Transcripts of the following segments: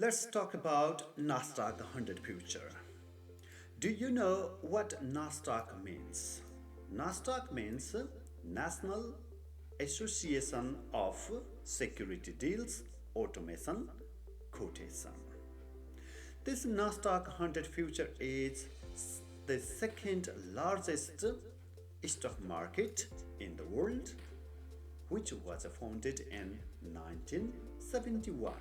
Let's talk about Nasdaq 100 future. Do you know what Nasdaq means? Nasdaq means National Association of Security Deals Automation Quotation. This Nasdaq 100 future is the second largest stock market in the world, which was founded in 1971.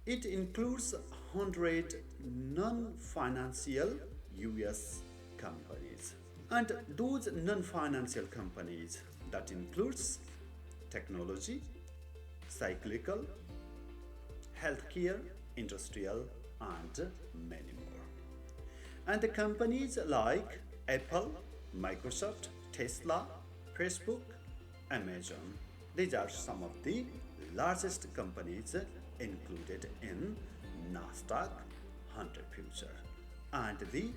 It includes 100 non-financial US companies. And those non-financial companies that includes technology, cyclical, healthcare, industrial, and many more. And the companies like Apple, Microsoft, Tesla, Facebook, Amazon. These are some of the largest companies included in Nasdaq 100 future. And the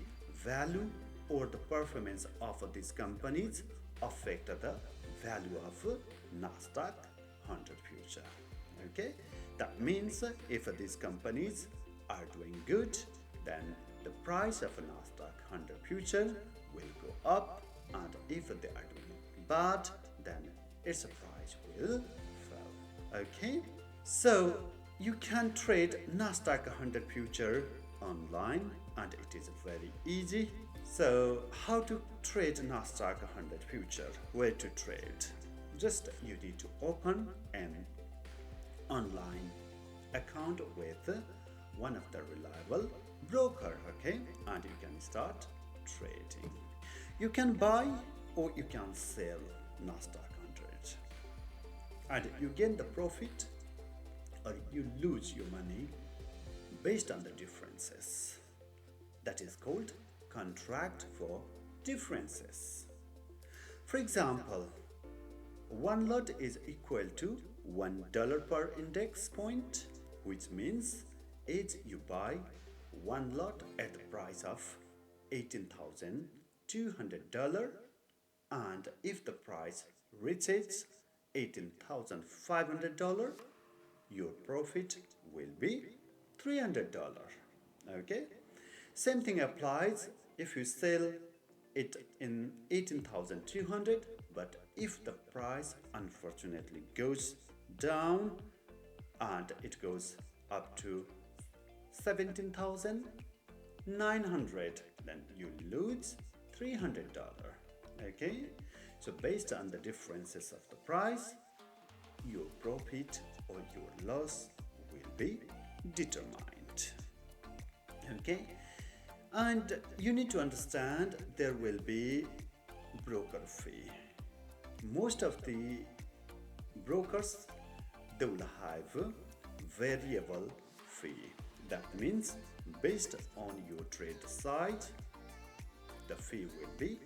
value or the performance of these companies affect the value of Nasdaq 100 future. Okay, that means if these companies are doing good, then the price of Nasdaq 100 future will go up, and if they are doing bad, then its price will fall. Okay, so you can trade Nasdaq 100 future online, and it is very easy. So how to trade Nasdaq 100 future? Where to trade? Just you need to open an online account with one of the reliable broker, okay, and you can start trading. You can buy or you can sell Nasdaq 100, and you gain the profit or you lose your money based on the differences. That is called contract for differences. For example, one lot is equal to $1 per index point, which means if you buy one lot at the price of $18,200, and if the price reaches $18,500, your profit will be $300. Okay, same thing applies if you sell it in 18,200, but if the price unfortunately goes down and it goes up to 17,900, then you lose $300. Okay, so based on the differences of the price, your profit or your loss will be determined. Okay, and you need to understand there will be broker fee. Most of the brokers, they will have variable fee. That means based on your trade size, the fee will be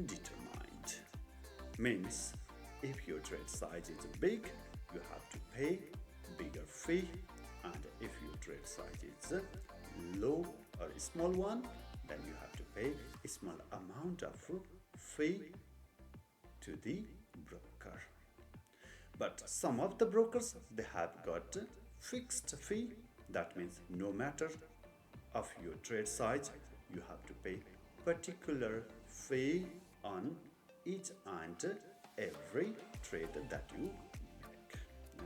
determined. Means if your trade size is big, you have to pay bigger fee, and if your trade size is low or a small one, then you have to pay a small amount of fee to the broker. But some of the brokers, they have got fixed fee. That means no matter of your trade size, you have to pay particular fee on each and every trade that you make.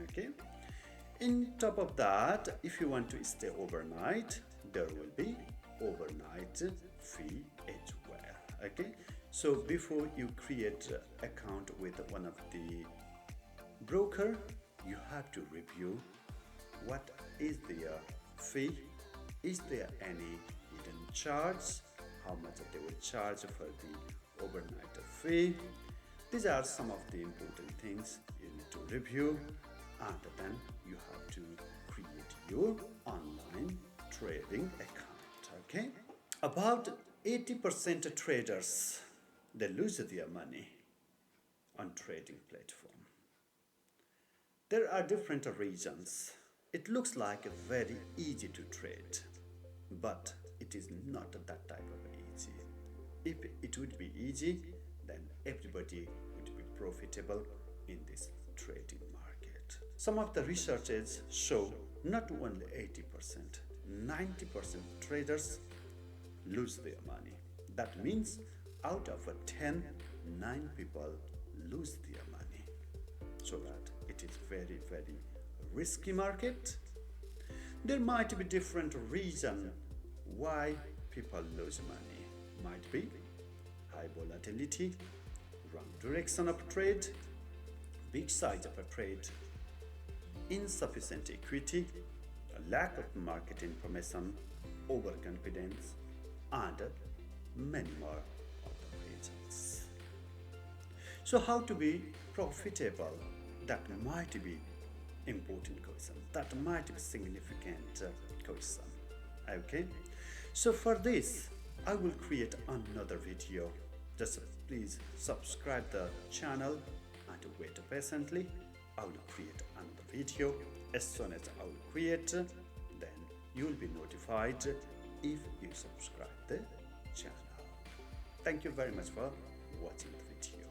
Okay, in top of that, if you want to stay overnight, there will be overnight fee as well. Okay, so before you create account with one of the broker, you have to review what is their fee, is there any hidden charge, how much they will charge for the overnight fee. These are some of the important things you need to review, and then you have to create your online trading account. Okay, about 80% traders, they lose their money on trading platform. There are different reasons. It looks like very easy to trade, but it is not that type of easy. If it would be easy, then everybody would be profitable in this trading market. Some of the researches show Not only 80%, 90% traders lose their money. That means out of a 10, 9 people lose their money. So that it is very, very risky market. There might be different reason why people lose money. Might be high volatility, wrong direction of trade, big size of a trade, insufficient equity, a lack of market information, overconfidence, and many more other reasons. So how to be profitable? That might be important question. That might be significant question. Okay. So for this, I will create another video. Just please subscribe the channel and wait patiently. I will create another video. As soon as I will create, then you will be notified if you subscribe the channel. Thank you very much for watching the video.